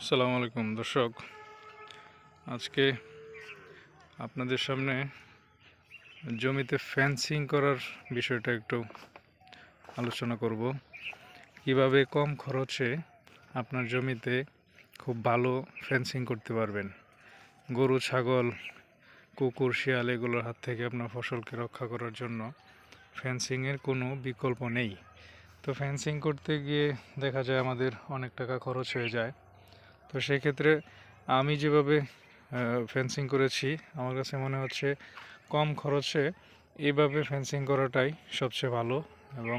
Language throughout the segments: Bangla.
আসসালামু আলাইকুম দর্শক, আজকে আপনাদের সামনে জমিতে ফেন্সিং করার বিষয়টা একটু আলোচনা করব। কিভাবে কম খরচে আপনার জমিতে খুব ভালো ফেন্সিং করতে পারবেন। গরু, ছাগল, কুকুর, শিয়াল এগুলোর হাত থেকে আপনার ফসলকে রক্ষা করার জন্য ফেন্সিংয়ের কোনো বিকল্প নেই। তো ফেন্সিং করতে গিয়ে দেখা যায় আমাদের অনেক টাকা খরচ হয়ে যায়। তো সেক্ষেত্রে আমি যেভাবে ফেন্সিং করেছি, আমার কাছে মনে হচ্ছে কম খরচে এইভাবে ফেন্সিং করাটাই সবচেয়ে ভালো এবং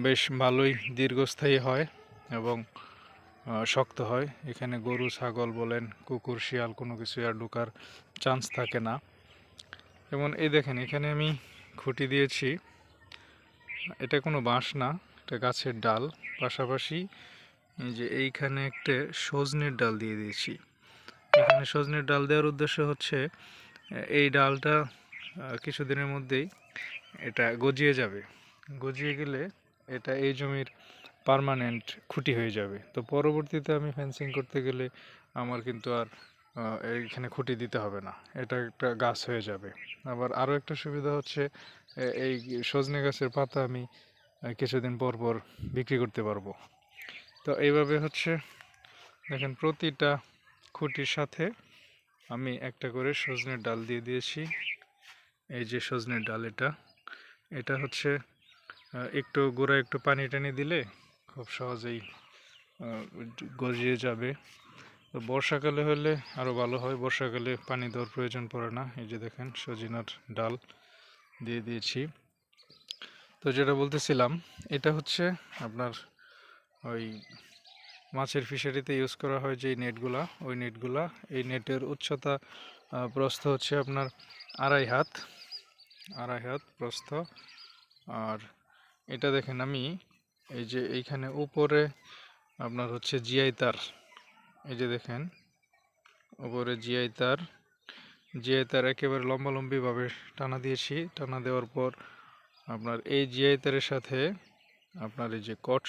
বেশ ভালোই দীর্ঘস্থায়ী হয় এবং শক্ত হয়। এখানে গরু, ছাগল বলেন, কুকুর, শিয়াল কোনো কিছু আর ঢোকার চান্স থাকে না। যেমন এই দেখেন, এখানে আমি খুঁটি দিয়েছি, এটা কোনো বাঁশ না, এটা গাছের ডাল। পাশাপাশি এই যে এইখানে একটা সজনের ডাল দিয়ে দিয়েছি। এখানে সজনের ডাল দেওয়ার উদ্দেশ্য হচ্ছে এই ডালটা কিছুদিনের মধ্যেই এটা গজিয়ে যাবে। গজিয়ে গেলে এটা এই জমির পার্মানেন্ট খুঁটি হয়ে যাবে। তো পরবর্তীতে আমি ফেন্সিং করতে গেলে আমার কিন্তু আর এইখানে খুঁটি দিতে হবে না, এটা একটা গাছ হয়ে যাবে। আবার আরও একটা সুবিধা হচ্ছে এই সজনে গাছের পাতা আমি কিছুদিন পর পর বিক্রি করতে পারবো। তো এইভাবে হচ্ছে দেখেন, প্রতিটা খুঁটির সাথে আমি একটা করে সজনের ডাল দিয়ে দিয়েছি। এই যে সজনের ডাল, এটা হচ্ছে একটু গোড়ায় একটু পানি টানি দিলে খুব সহজেই গজিয়ে যাবে। তো বর্ষাকালে হলে আরও ভালো হয়, বর্ষাকালে পানি দেওয়ার প্রয়োজন পড়ে না। এই যে দেখেন, সজিনার ডাল দিয়ে দিয়েছি। তো যেটা বলতেছিলাম, এটা হচ্ছে আপনার ওই মাছের ফিশারিতে ইউজ করা হয় যে নেটগুলা, ওই নেটগুলা, এই নেটের উচ্চতা প্রস্থ হচ্ছে আপনার 2.5 হাত প্রস্থ। আর এটা দেখেন, আমি এই যে এইখানে উপরে আপনার হচ্ছে জিআই তার, এই যে দেখেন উপরে জিআই তার একেবারে লম্বালম্বিভাবে টানা দিয়েছি। টানা দেওয়ার পর আপনার এই জিআই তারের সাথে আপনার এই যে কট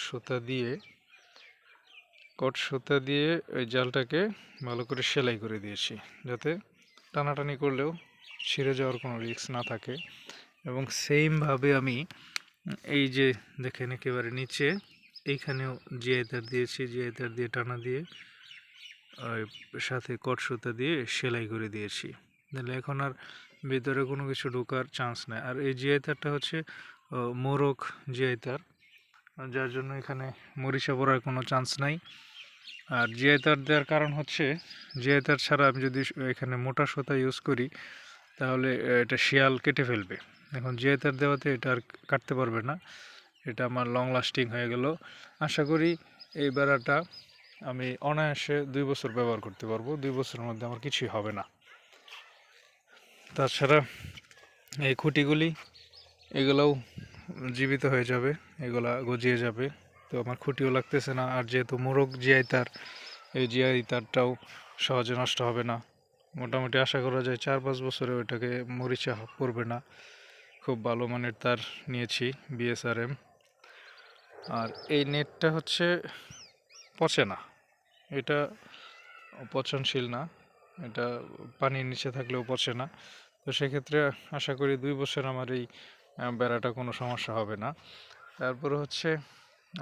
সুতা দিয়ে ওই জালটাকে ভালো করে সেলাই করে দিয়েছি, যাতে টানাটানি করলেও ছিঁড়ে যাওয়ার কোনো রিস্ক না থাকে। এবং সেমভাবে আমি এই যে দেখেন একেবারে নিচে এইখানেও জিআই তার দিয়েছি, জিআই তার দিয়ে টানা দিয়ে সাথে কট সুতা দিয়ে সেলাই করে দিয়েছি। তাহলে এখন আর ভিতরে কোনো কিছু ঢোকার চান্স নেই। আর এই জিআই তারটা হচ্ছে মোরগ জিআই তার, যার জন্য এখানে মরিচা পড়ার কোনো চান্স নাই। আর জিআই তার দেওয়ার কারণ হচ্ছে, জিআই তার ছাড়া আমি যদি এখানে মোটা সুতা ইউজ করি তাহলে এটা শিয়াল কেটে ফেলবে। এখন জিআই তার দেওয়াতে এটা আর কাটতে পারবে না। এটা আমার লং লাস্টিং হয়ে গেল। আশা করি এই বেড়াটা আমি অনায়াসে 2 বছর ব্যবহার করতে পারবো। 2 বছরের মধ্যে আমার কিছুই হবে না। তাছাড়া এই খুঁটিগুলি এগুলোও জীবিত হয়ে যাবে, এগুলা গজিয়ে যাবে। তো আমার খুঁটিও লাগতেছে না। আর যেহেতু মোরগ জিআই তার, এই জিআই তারটাও সহজে নষ্ট হবে না। মোটামুটি আশা করা যায় 4-5 বছরে ওইটাকে মরিচা পড়বে না। খুব ভালো মানের তার নিয়েছি, বিএসআরএম। আর এই নেটটা হচ্ছে পচে না, এটা পচনশীল না, এটা পানির নিচে থাকলেও পচে না। তো সেক্ষেত্রে আশা করি 2 বছর আমার এই বেড়াটা কোনো সমস্যা হবে না। তারপরে হচ্ছে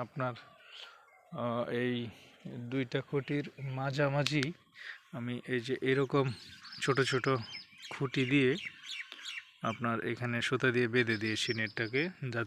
আপনার এই 2টা খুঁটির মাঝামাঝি আমি এই যে এরকম ছোট ছোট খুঁটি দিয়ে আপনার এখানে সুতা দিয়ে বেঁধে দিয়েছি নেটটাকে, যাতে